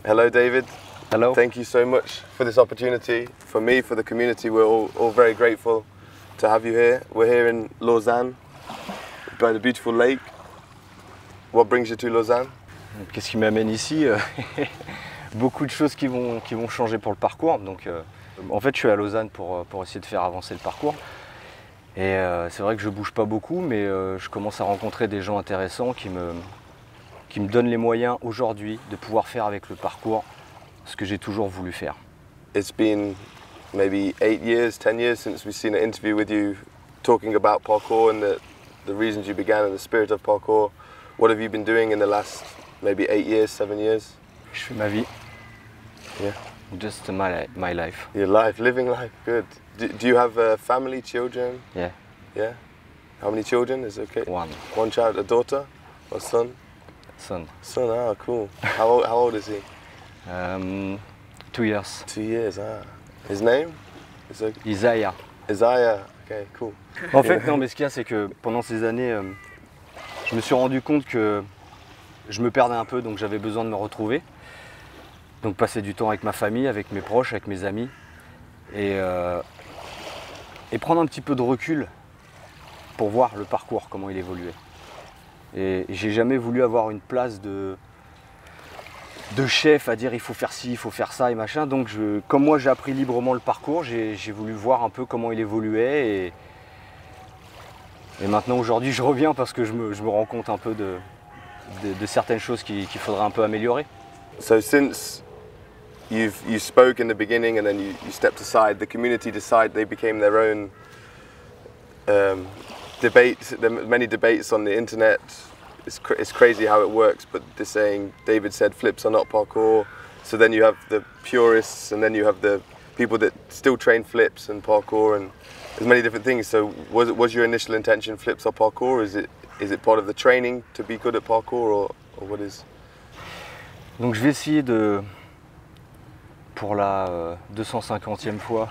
Hello, David. Hello. Thank you so much for this opportunity. For me, for the community, we're all very grateful to have you here. We're here in Lausanne, by the beautiful lake. What brings you to Lausanne? Qu'est-ce qui m'amène ici? Beaucoup de choses qui vont changer pour le parcours. Donc, en fait, je suis à Lausanne pour essayer de faire avancer le parcours. Et c'est vrai que je bouge pas beaucoup, mais je commence à rencontrer des gens intéressants qui me donnent les moyens aujourd'hui de pouvoir faire avec le parcours ce que j'ai toujours voulu faire. It's been maybe 8 years, 10 years since we've seen an interview with you talking about parkour and the reasons you began and the spirit of parkour. What have you been doing in the last maybe 8 years, 7 years? Je fais ma vie. Yeah. Just my life. Your life, living life, good. Do you have a family, children? Yeah. Yeah? How many children? Is it okay? One. One child, a daughter or son? Son. Son, ah, cool. How old is he? 2 years. 2 years, ah. His name? Is it Isaiah. Isaiah, okay, cool. En fait, non, mais ce qu'il y a, c'est que pendant ces années, je me suis rendu compte que je me perdais un peu, donc j'avais besoin de me retrouver. Donc passer du temps avec ma famille, avec mes proches, avec mes amis. Et prendre un petit peu de recul pour voir le parcours, comment il évoluait. Et j'ai jamais voulu avoir une place de chef à dire il faut faire ci, il faut faire ça et machin. Donc comme moi j'ai appris librement le parcours, j'ai voulu voir un peu comment il évoluait. Et maintenant aujourd'hui je reviens parce que je me rends compte un peu de certaines choses qu'il faudrait un peu améliorer. So since you spoke in the beginning and then you stepped aside, the community decided they became their own debates. There are many debates on the internet. It's crazy how it works, but they're saying David said flips are not parkour. So then you have the purists and then you have the people that still train flips and parkour, and there's many different things. So was your initial intention flips or parkour? Is it part of the training to be good at parkour or what is? Donc je vais essayer pour la 250e fois,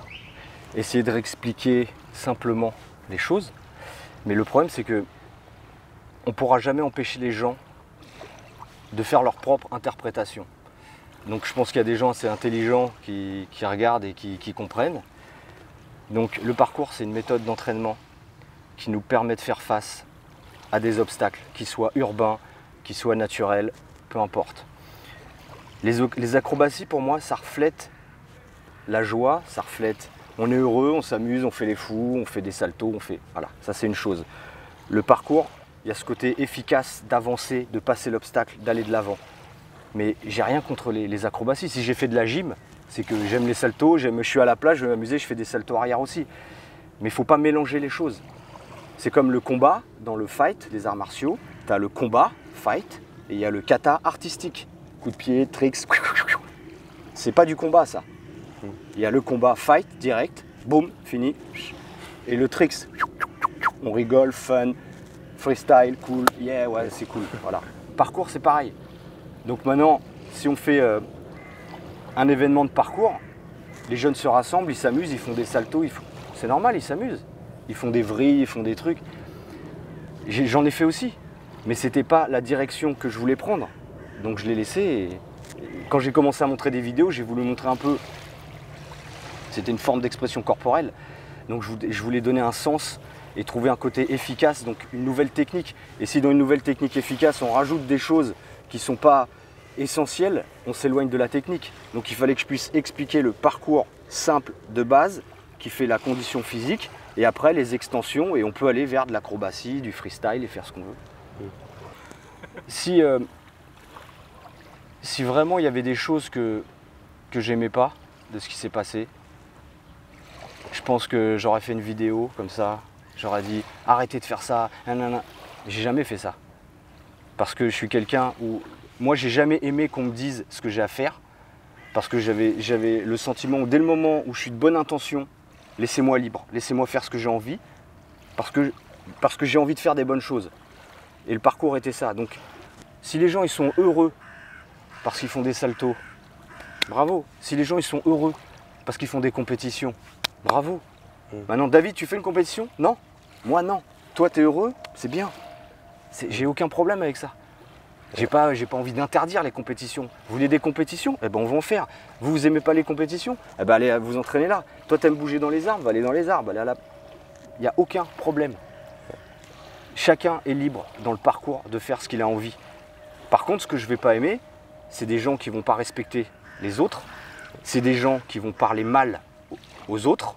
essayer de réexpliquer simplement les choses. Mais le problème c'est que on ne pourra jamais empêcher les gens de faire leur propre interprétation. Donc je pense qu'il y a des gens assez intelligents qui regardent et qui comprennent. Donc le parcours, c'est une méthode d'entraînement qui nous permet de faire face à des obstacles, qu'ils soient urbains, qu'ils soient naturels, peu importe. Les acrobaties, pour moi, ça reflète la joie, ça reflète on est heureux, on s'amuse, on fait les fous, on fait des saltos, voilà, ça c'est une chose. Le parcours, il y a ce côté efficace d'avancer, de passer l'obstacle, d'aller de l'avant. Mais j'ai rien contre les acrobaties. Si j'ai fait de la gym, c'est que j'aime les saltos, je suis à la plage, je vais m'amuser, je fais des saltos arrière aussi. Mais il ne faut pas mélanger les choses. C'est comme le combat, dans le fight des arts martiaux, tu as le combat, fight, et il y a le kata artistique. Coup de pied, tricks. C'est pas du combat ça. Il y a le combat, fight, direct, boum, fini. Et le tricks, on rigole, fun. Freestyle, cool, yeah, ouais, c'est cool, voilà. Parcours, c'est pareil. Donc maintenant, si on fait un événement de parcours, les jeunes se rassemblent, ils s'amusent, ils font des saltos, c'est normal, ils s'amusent. Ils font des vrilles, ils font des trucs. J'en ai fait aussi, mais c'était pas la direction que je voulais prendre. Donc je l'ai laissé et quand j'ai commencé à montrer des vidéos, j'ai voulu montrer un peu, c'était une forme d'expression corporelle. Donc je voulais donner un sens et trouver un côté efficace, donc une nouvelle technique. Et si dans une nouvelle technique efficace, on rajoute des choses qui ne sont pas essentielles, on s'éloigne de la technique. Donc il fallait que je puisse expliquer le parcours simple de base qui fait la condition physique, et après les extensions, et on peut aller vers de l'acrobatie, du freestyle et faire ce qu'on veut. Si vraiment il y avait des choses que j'aimais pas de ce qui s'est passé, je pense que j'aurais fait une vidéo comme ça. J'aurais dit arrêtez de faire ça, nanana. J'ai jamais fait ça. Parce que je suis quelqu'un où moi j'ai jamais aimé qu'on me dise ce que j'ai à faire. Parce que j'avais le sentiment où dès le moment où je suis de bonne intention, laissez-moi libre, laissez-moi faire ce que j'ai envie. Parce que j'ai envie de faire des bonnes choses. Et le parcours était ça. Donc si les gens ils sont heureux parce qu'ils font des saltos, bravo. Si les gens ils sont heureux parce qu'ils font des compétitions, bravo. Maintenant, David, tu fais une compétition? Non. Moi, non. Toi, tu es heureux? C'est bien. J'ai aucun problème avec ça. J'ai pas envie d'interdire les compétitions. Vous voulez des compétitions? Eh ben on va en faire. Vous aimez pas les compétitions? Eh ben allez vous entraîner là. Toi t'aimes bouger dans les arbres, va aller dans les arbres. Il n'y a aucun problème. Chacun est libre dans le parcours de faire ce qu'il a envie. Par contre, ce que je ne vais pas aimer, c'est des gens qui ne vont pas respecter les autres, c'est des gens qui vont parler mal aux autres,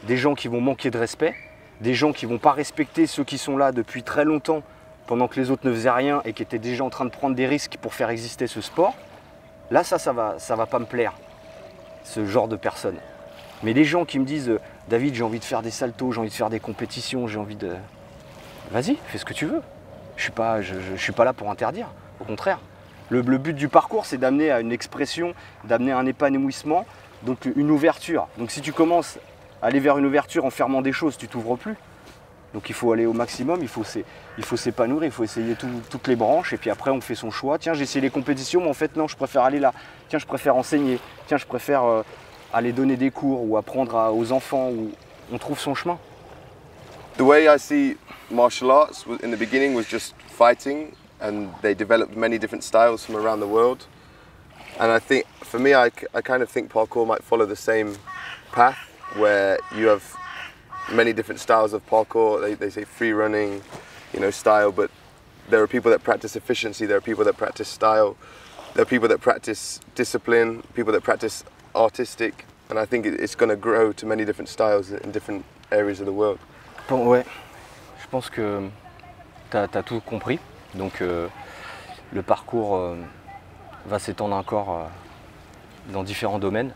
des gens qui vont manquer de respect, des gens qui ne vont pas respecter ceux qui sont là depuis très longtemps pendant que les autres ne faisaient rien et qui étaient déjà en train de prendre des risques pour faire exister ce sport. Là, ça va pas me plaire, ce genre de personnes. Mais les gens qui me disent « David, j'ai envie de faire des saltos, j'ai envie de faire des compétitions, j'ai envie de… » Vas-y, fais ce que tu veux. Je suis pas là pour interdire, au contraire. Le but du parcours, c'est d'amener à une expression, d'amener à un épanouissement, donc une ouverture. Donc si tu commences à aller vers une ouverture en fermant des choses, tu t'ouvres plus. Donc il faut aller au maximum, il faut s'épanouir, il faut essayer toutes les branches et puis après on fait son choix. Tiens, j'ai essayé les compétitions, mais en fait non, je préfère aller là. Tiens, je préfère enseigner. Tiens, je préfère aller donner des cours ou apprendre aux enfants. Où on trouve son chemin. The way I see martial arts in the beginning was just fighting, and they developed many different styles from around the world. And I think, for me, I kind of think parkour might follow the same path, where you have many different styles of parkour. They say free running, style, but there are people that practice efficiency, there are people that practice style, there are people that practice discipline, people that practice artistic, and I think it's going to grow to many different styles in different areas of the world. Ouais, je pense que tu as tout compris. Donc le parcours va s'étendre encore dans différents domaines.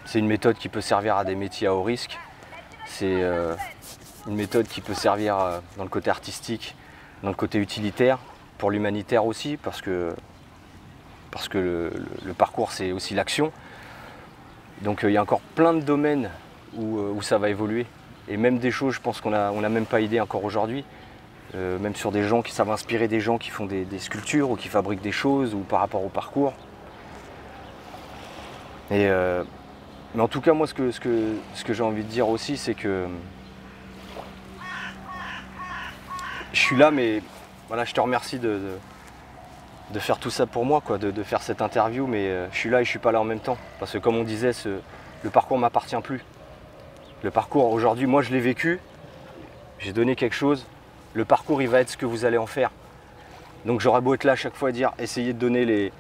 C'est une méthode qui peut servir à des métiers à haut risque. C'est une méthode qui peut servir dans le côté artistique, dans le côté utilitaire, pour l'humanitaire aussi, parce que le parcours c'est aussi l'action. Donc il y a encore plein de domaines où ça va évoluer. Et même des choses, je pense qu'on n'a même pas idée encore aujourd'hui. Même sur des gens ça va inspirer des gens qui font des sculptures ou qui fabriquent des choses ou par rapport au parcours. Mais en tout cas, moi, ce que j'ai envie de dire aussi, c'est que je suis là, mais voilà, je te remercie de faire tout ça pour moi, quoi, de faire cette interview, mais je suis là et je suis pas là en même temps. Parce que comme on disait, le parcours m'appartient plus. Le parcours, aujourd'hui, moi je l'ai vécu, j'ai donné quelque chose, le parcours il va être ce que vous allez en faire. Donc j'aurais beau être là à chaque fois à dire, essayer de donner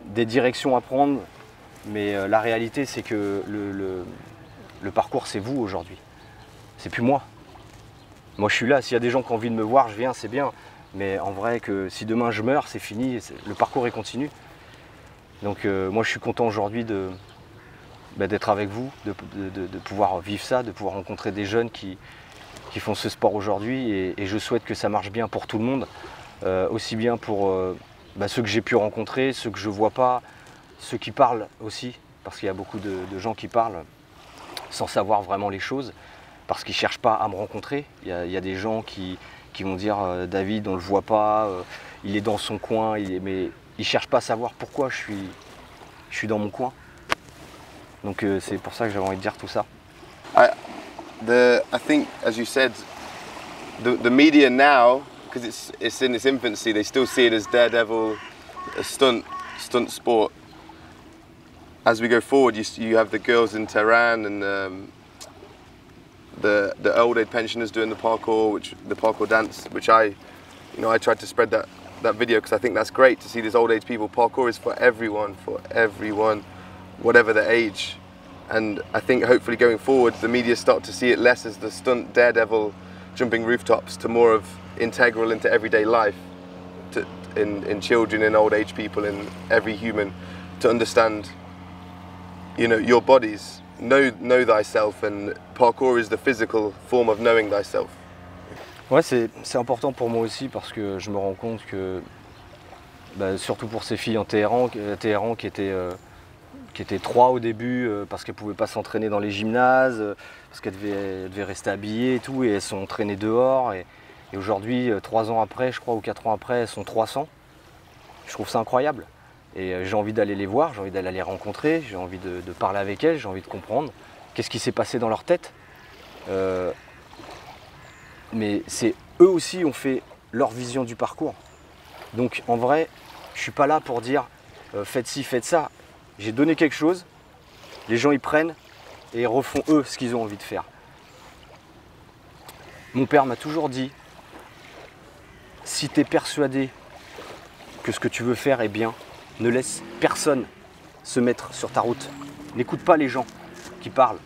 des directions à prendre, mais la réalité c'est que le parcours c'est vous aujourd'hui, c'est plus moi. Moi je suis là, s'il y a des gens qui ont envie de me voir, je viens, c'est bien. Mais en vrai que si demain je meurs, c'est fini, le parcours est continu. Donc moi je suis content aujourd'hui d'être avec vous, de pouvoir vivre ça, de pouvoir rencontrer des jeunes qui font ce sport aujourd'hui et je souhaite que ça marche bien pour tout le monde, aussi bien pour ceux que j'ai pu rencontrer, ceux que je ne vois pas, ceux qui parlent aussi, parce qu'il y a beaucoup de gens qui parlent sans savoir vraiment les choses, parce qu'ils ne cherchent pas à me rencontrer. Il y a des gens qui vont dire David, on ne le voit pas, il est dans son coin, mais ils ne cherchent pas à savoir pourquoi je suis dans mon coin. Donc c'est pour ça que j'avais envie de dire tout ça. I think, as you said, the media now, because it's in its infancy, they still see it as daredevil, a stunt sport. As we go forward, you have the girls in Tehran and the old age pensioners doing the parkour dance, which I tried to spread that video because I think that's great to see these old age people. Parkour is for everyone, whatever the age. And I think hopefully going forward, the media start to see it less as the stunt daredevil jumping rooftops to more of integral into everyday life, in children, in old age people, in every human, to understand, your bodies, know thyself, and parkour is the physical form of knowing thyself. Ouais, c'est important pour moi aussi parce que je me rends compte que, surtout pour ces filles en Téhéran qui étaient 3 au début parce qu'elles ne pouvaient pas s'entraîner dans les gymnases, parce qu'elles devaient rester habillées et tout, et elles sont entraînées dehors. Et aujourd'hui, 3 ans après, je crois, ou 4 ans après, elles sont 300. Je trouve ça incroyable. Et j'ai envie d'aller les voir, j'ai envie d'aller les rencontrer, j'ai envie de parler avec elles, j'ai envie de comprendre qu'est-ce qui s'est passé dans leur tête. Mais c'est eux aussi ont fait leur vision du parcours. Donc en vrai, je suis pas là pour dire faites ci, faites ça. J'ai donné quelque chose, les gens y prennent et ils refont eux ce qu'ils ont envie de faire. Mon père m'a toujours dit, si tu es persuadé que ce que tu veux faire est bien, ne laisse personne se mettre sur ta route. N'écoute pas les gens qui parlent,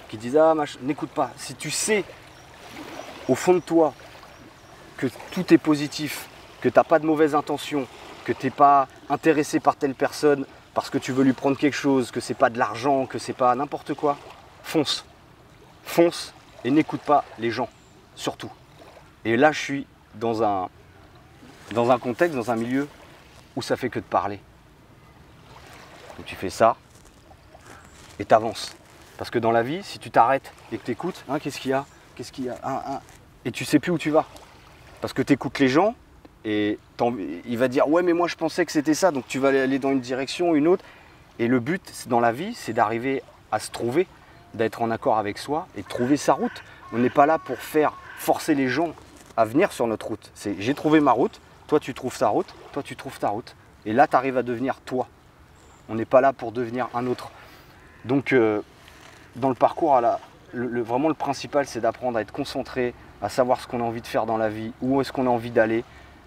qui disent ah machin, n'écoute pas. Si tu sais au fond de toi que tout est positif, que tu n'as pas de mauvaises intentions, que tu n'es pas intéressé par telle personne parce que tu veux lui prendre quelque chose, que c'est pas de l'argent, que c'est pas n'importe quoi, fonce. Fonce et n'écoute pas les gens, surtout. Et là, je suis dans un contexte, dans un milieu où ça fait que de parler. Donc tu fais ça et tu avances. Parce que dans la vie, si tu t'arrêtes et que tu écoutes, hein, qu'est-ce qu'il y a, et tu sais plus où tu vas. Parce que tu écoutes les gens et il va dire ouais mais moi je pensais que c'était ça, donc tu vas aller dans une direction, une autre. Et le but dans la vie, c'est d'arriver à se trouver, d'être en accord avec soi et de trouver sa route. On n'est pas là pour faire forcer les gens à venir sur notre route. C'est j'ai trouvé ma route, toi tu trouves ta route, toi tu trouves ta route. Et là tu arrives à devenir toi. On n'est pas là pour devenir un autre. Donc dans le parcours, vraiment le principal c'est d'apprendre à être concentré, à savoir ce qu'on a envie de faire dans la vie, où est-ce qu'on a envie d'aller,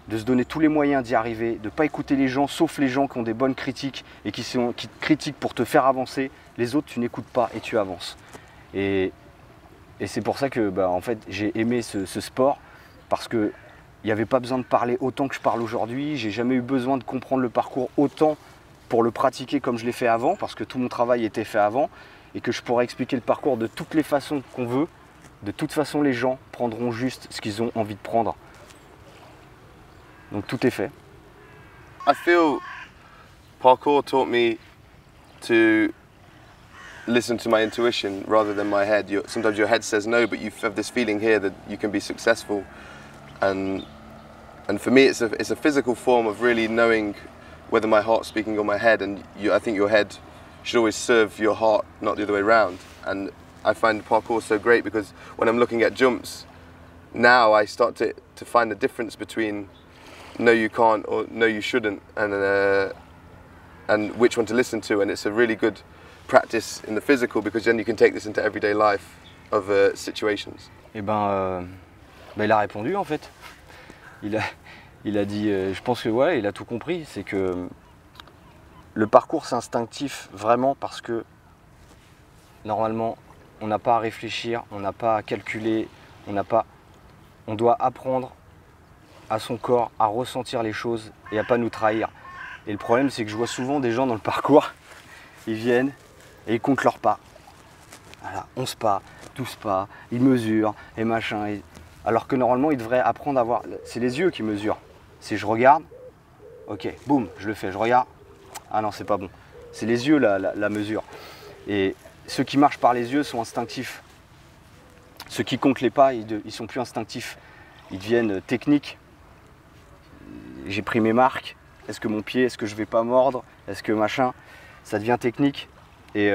de se donner tous les moyens d'y arriver, de ne pas écouter les gens, sauf les gens qui ont des bonnes critiques et qui te critiquent pour te faire avancer. Les autres, tu n'écoutes pas et tu avances. Et c'est pour ça que en fait, j'ai aimé ce sport, parce qu'il n'y avait pas besoin de parler autant que je parle aujourd'hui. J'ai jamais eu besoin de comprendre le parcours autant pour le pratiquer comme je l'ai fait avant, parce que tout mon travail était fait avant, et que je pourrais expliquer le parcours de toutes les façons qu'on veut. De toute façon, les gens prendront juste ce qu'ils ont envie de prendre. Donc tout est fait. I feel parkour taught me to listen to my intuition rather than my head. Sometimes your head says no, but you have this feeling here that you can be successful. And for me, it's a physical form of really knowing whether my heart's speaking or my head. And I think your head should always serve your heart, not the other way around. And I find parkour so great because when I'm looking at jumps, now I start to find the difference between no you can't or no you shouldn't, and which one to listen to. And it's a really good practice in the physical because then you can take this into everyday life of situations. Et il a répondu en fait. Il a dit, je pense que ouais, il a tout compris. C'est que le parcours c'est instinctif vraiment parce que normalement on n'a pas à réfléchir, on n'a pas à calculer, on doit apprendre à son corps à ressentir les choses et à pas nous trahir. Et le problème c'est que je vois souvent des gens dans le parcours, ils viennent et ils comptent leurs pas. Voilà, 11 pas, 12 pas, ils mesurent et machin. Alors que normalement ils devraient apprendre à voir, c'est les yeux qui mesurent. Si je regarde, ok, boum, je le fais, je regarde, ah non c'est pas bon. C'est les yeux la mesure. Et ceux qui marchent par les yeux sont instinctifs. Ceux qui comptent les pas, ils sont plus instinctifs. Ils deviennent techniques. J'ai pris mes marques. Est-ce que mon pied, est-ce que je vais pas mordre? Est-ce que machin? Ça devient technique. Et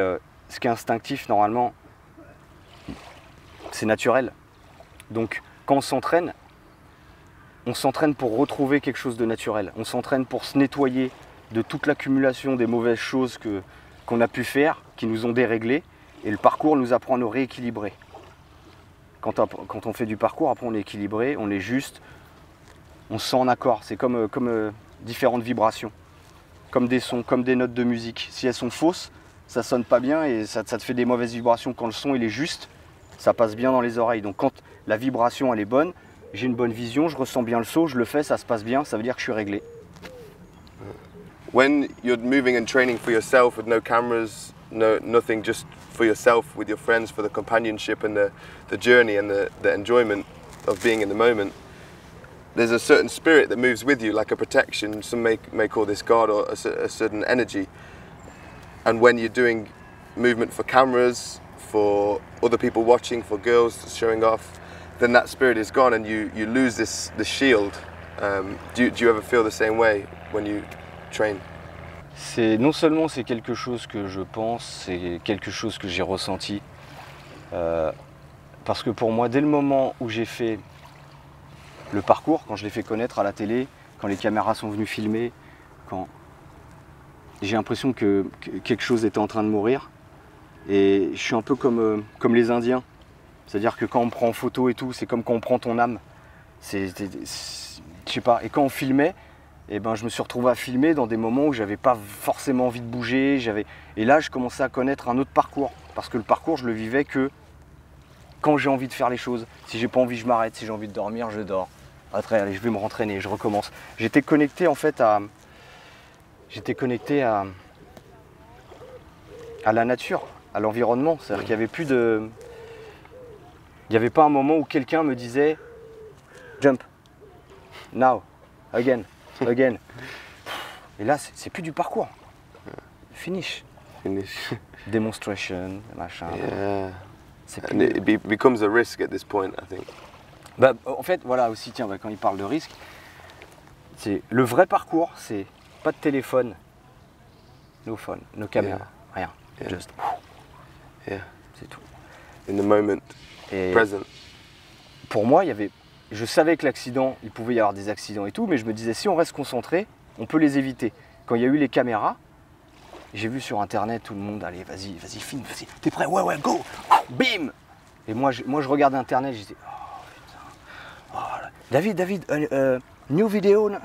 ce qui est instinctif, normalement, c'est naturel. Donc, quand on s'entraîne pour retrouver quelque chose de naturel. On s'entraîne pour se nettoyer de toute l'accumulation des mauvaises choses qu'on a pu faire, qui nous ont déréglés. Et le parcours nous apprend à nous rééquilibrer. Quand on fait du parcours, après on est équilibré, on est juste, on se sent en accord. C'est comme différentes vibrations, comme des sons, comme des notes de musique. Si elles sont fausses, ça sonne pas bien et ça te fait des mauvaises vibrations. Quand le son il est juste, ça passe bien dans les oreilles. Donc quand la vibration elle est bonne, j'ai une bonne vision, je ressens bien le saut, je le fais, ça se passe bien, ça veut dire que je suis réglé. When you're moving and training for yourself with no cameras, nothing, just for yourself, with your friends, for the companionship and the journey and the enjoyment of being in the moment, there's a certain spirit that moves with you, like a protection. Some may call this God, or a certain energy. And when you're doing movement for cameras, for other people watching, for girls showing off, then that spirit is gone and you lose this shield. Do you ever feel the same way when you train? Non seulement c'est quelque chose que je pense, c'est quelque chose que j'ai ressenti. Parce que pour moi, dès le moment où j'ai fait le parcours, quand je l'ai fait connaître à la télé, quand les caméras sont venues filmer, quand j'ai l'impression que quelque chose était en train de mourir. Et je suis un peu comme les Indiens. C'est-à-dire que quand on me prend en photo et tout, c'est comme quand on prend ton âme. Je sais pas. Et quand on filmait, eh ben, je me suis retrouvé à filmer dans des moments où j'avais pas forcément envie de bouger. Et là, je commençais à connaître un autre parcours. Parce que le parcours, je le vivais que quand j'ai envie de faire les choses. Si j'ai pas envie, je m'arrête. Si j'ai envie de dormir, je dors. Après, allez, je vais me rentraîner, je recommence. J'étais connecté en fait à la nature, à l'environnement. C'est-à-dire qu'il y avait plus de... Il n'y avait pas un moment où quelqu'un me disait jump, now, again. Et là, c'est plus du parcours. Finish. Demonstration, machin. Yeah. C'est And plus... it becomes a risk at this point, I think. Bah, en fait, voilà aussi, tiens, quand il parle de risque, le vrai parcours, c'est pas de téléphone, no phone, no caméra, rien. Yeah. Just, Yeah. c'est tout. In the moment, Et present. pour moi, je savais que l'accident, il pouvait y avoir des accidents et tout, mais je me disais, si on reste concentré, on peut les éviter. Quand il y a eu les caméras, j'ai vu sur internet tout le monde, allez, vas-y, filme, vas-y, t'es prêt, ouais, go, bim. Et moi, je regardais internet, je disais, oh putain, oh, là. David, new vidéo, non.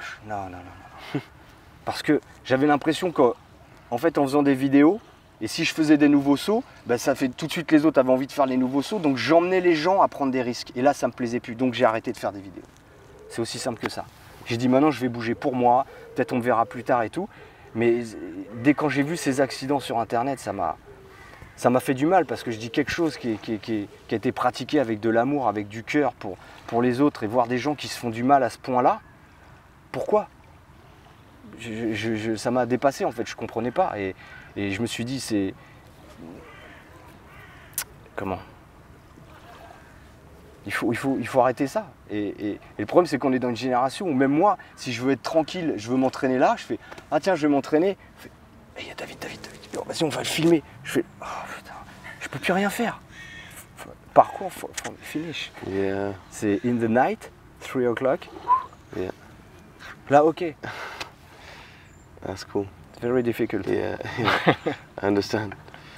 Parce que j'avais l'impression qu'en fait, en faisant des vidéos, et si je faisais des nouveaux sauts, ben ça fait tout de suite les autres avaient envie de faire les nouveaux sauts, donc j'emmenais les gens à prendre des risques. Et là, ça me plaisait plus, donc j'ai arrêté de faire des vidéos. C'est aussi simple que ça. J'ai dit maintenant, je vais bouger pour moi, peut-être on me verra plus tard et tout. Mais dès quand j'ai vu ces accidents sur internet, ça m'a fait du mal parce que je dis quelque chose qui a été pratiqué avec de l'amour, avec du cœur pour les autres et voir des gens qui se font du mal à ce point-là. Pourquoi ? Ça m'a dépassé en fait, je comprenais pas. Et je me suis dit, c'est... Comment ? Il faut arrêter ça. Et le problème, c'est qu'on est dans une génération où même moi, si je veux être tranquille, je veux m'entraîner là, je fais « Ah tiens, je vais m'entraîner. » Il y a David. Oh, vas-y, on va le filmer. Je fais « Oh putain, je peux plus rien faire. » Parcours, finish. Yeah. C'est in the night, 3 o'clock. Yeah. Là, ok. That's cool. It's very difficult. Yeah. I understand.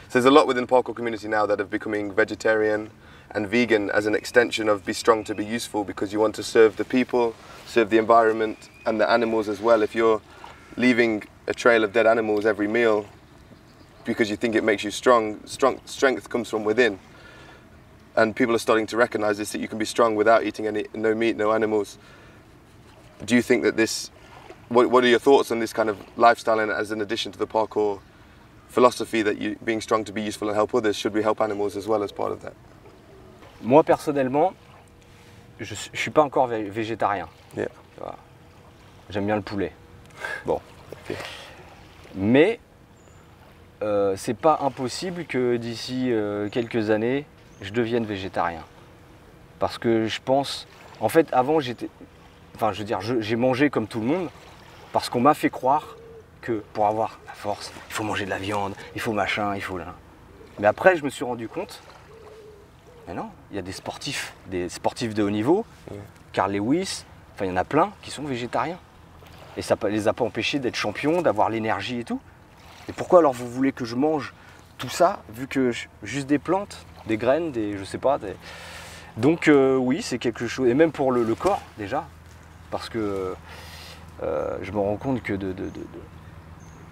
So there's a lot within the parkour community now that are becoming vegetarian and vegan as an extension of be strong to be useful, because you want to serve the people, serve the environment and the animals as well. If you're leaving a trail of dead animals every meal because you think it makes you strong, strength comes from within. And people are starting to recognize this, that you can be strong without eating no meat, no animals. Do you think that what are your thoughts on this kind of lifestyle and as an addition to the parkour philosophy that being strong to be useful and help others, should we help animals as well as part of that? Moi personnellement, je suis pas encore végétarien. Yeah. J'aime bien le poulet. Bon. Okay. Mais c'est pas impossible que d'ici quelques années, je devienne végétarien. Parce que je pense... En fait, avant, j'ai mangé comme tout le monde, parce qu'on m'a fait croire que pour avoir la force, il faut manger de la viande, il faut machin, il faut là. Mais après, je me suis rendu compte, mais non, il y a des sportifs de haut niveau, Carl Lewis, enfin il y en a plein qui sont végétariens. Et ça les a pas empêchés d'être champions, d'avoir l'énergie et tout. Et pourquoi alors vous voulez que je mange tout ça, vu que juste des plantes, des graines, je sais pas. Donc oui, c'est quelque chose, et même pour le corps déjà, parce que je me rends compte que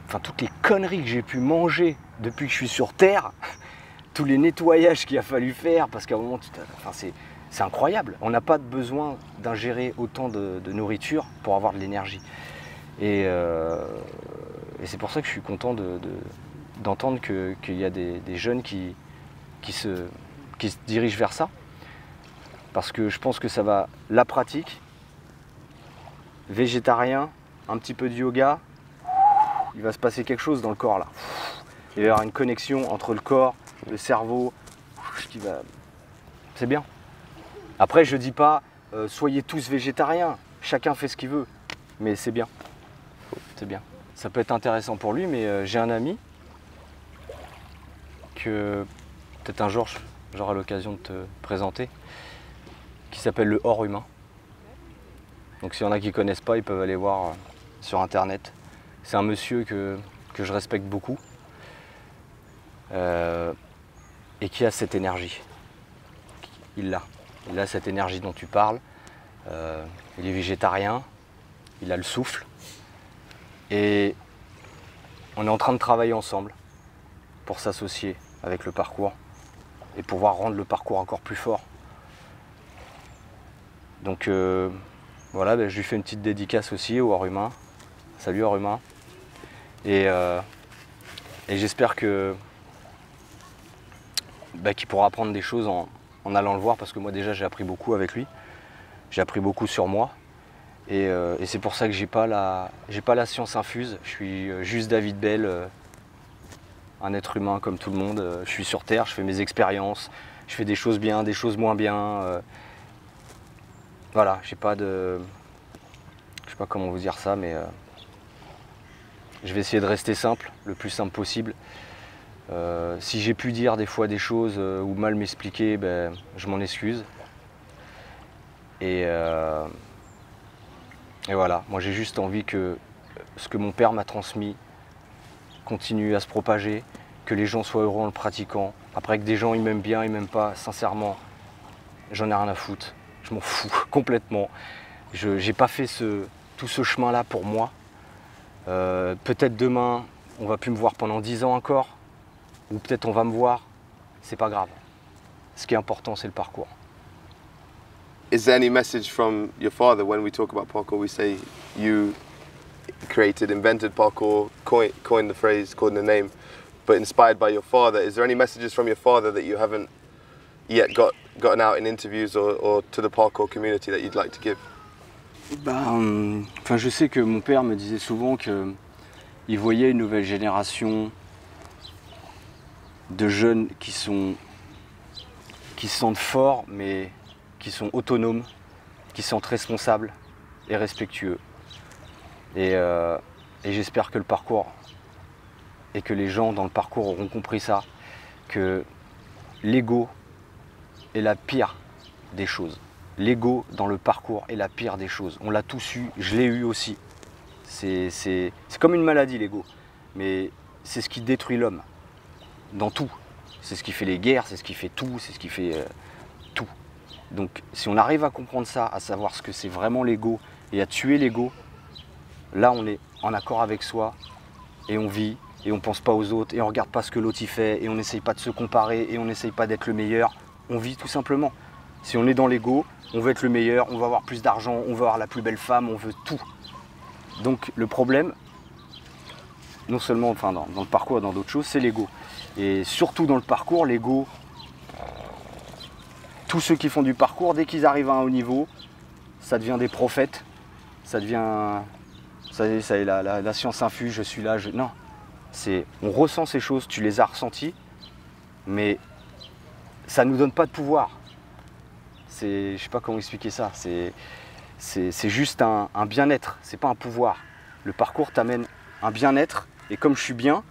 enfin, toutes les conneries que j'ai pu manger depuis que je suis sur Terre, tous les nettoyages qu'il a fallu faire, parce qu'à un moment, c'est incroyable. On n'a pas besoin d'ingérer autant de nourriture pour avoir de l'énergie. Et c'est pour ça que je suis content d'entendre qu'il y a des jeunes qui se dirigent vers ça. Parce que je pense que ça va, la pratique, végétarien, un petit peu de yoga, il va se passer quelque chose dans le corps là. Il va y avoir une connexion entre le corps, le cerveau, c'est bien. Après, je dis pas soyez tous végétariens, chacun fait ce qu'il veut, mais c'est bien. C'est bien. Ça peut être intéressant pour lui, mais j'ai un ami que peut-être un jour j'aurai l'occasion de te présenter, qui s'appelle le hors humain. Donc s'il y en a qui ne connaissent pas, ils peuvent aller voir sur internet. C'est un monsieur que je respecte beaucoup et qui a cette énergie. Il a cette énergie dont tu parles. Il est végétarien, il a le souffle et on est en train de travailler ensemble pour s'associer avec le parcours et pouvoir rendre le parcours encore plus fort. Donc voilà, je lui fais une petite dédicace aussi au Hors-Humain. Salut Hors-Humain. Et j'espère qu'il pourra apprendre des choses en allant le voir, parce que moi déjà j'ai appris beaucoup avec lui. J'ai appris beaucoup sur moi. Et c'est pour ça que j'ai pas la science infuse. Je suis juste David Bell, un être humain comme tout le monde. Je suis sur Terre, je fais mes expériences, je fais des choses bien, des choses moins bien. Voilà, je sais pas comment vous dire ça, mais je vais essayer de rester simple, le plus simple possible. Si j'ai pu dire des fois des choses ou mal m'expliquer, je m'en excuse. Et voilà, moi j'ai juste envie que ce que mon père m'a transmis continue à se propager, que les gens soient heureux en le pratiquant. Après que des gens ils m'aiment bien, ils m'aiment pas, sincèrement, j'en ai rien à foutre. Je m'en fous complètement. Je n'ai pas fait tout ce chemin-là pour moi. Peut-être demain, on va plus me voir pendant 10 ans encore, ou peut-être on va me voir, c'est pas grave. Ce qui est important, c'est le parcours. Is there any message from your father when we talk about parkour? We say you invented parkour, coined the phrase, coined the name, but inspired by your father. Is there any messages from your father that you haven't yet gotten out in interviews or to the parkour community that you'd like to give? Je sais que mon père me disait souvent qu'il voyait une nouvelle génération de jeunes qui se sentent forts, mais qui sont autonomes, qui se sentent responsables et respectueux. Et j'espère que le parcours et que les gens dans le parcours auront compris ça, que l'ego est la pire des choses. L'ego dans le parcours est la pire des choses. On l'a tous eu, je l'ai eu aussi. C'est comme une maladie, l'ego. Mais c'est ce qui détruit l'homme. Dans tout. C'est ce qui fait les guerres, c'est ce qui fait tout, c'est ce qui fait tout. Donc si on arrive à comprendre ça, à savoir ce que c'est vraiment l'ego et à tuer l'ego, là on est en accord avec soi et on vit et on pense pas aux autres et on regarde pas ce que l'autre y fait et on n'essaye pas de se comparer et on n'essaye pas d'être le meilleur. On vit tout simplement. Si on est dans l'ego, on veut être le meilleur, on veut avoir plus d'argent, on veut avoir la plus belle femme, on veut tout. Donc le problème, non seulement dans le parcours et dans d'autres choses, c'est l'ego. Et surtout dans le parcours, l'ego, tous ceux qui font du parcours, dès qu'ils arrivent à un haut niveau, ça devient des prophètes, ça devient, ça y est, la science infuse, je suis là, non. On ressent ces choses, tu les as ressenties, mais ça ne nous donne pas de pouvoir. Je ne sais pas comment expliquer ça, c'est juste un bien-être, c'est pas un pouvoir. Le parcours t'amène un bien-être, et comme je suis bien,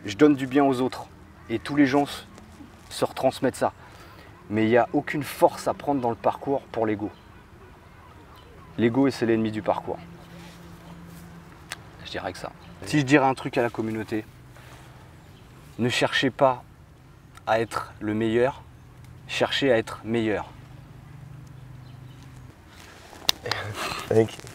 je donne du bien aux autres. Et tous les gens se retransmettent ça. Mais il n'y a aucune force à prendre dans le parcours pour l'ego. L'ego, c'est l'ennemi du parcours. Je dirais que ça. Si je dirais un truc à la communauté, ne cherchez pas à être le meilleur, cherchez à être meilleur. Thank you.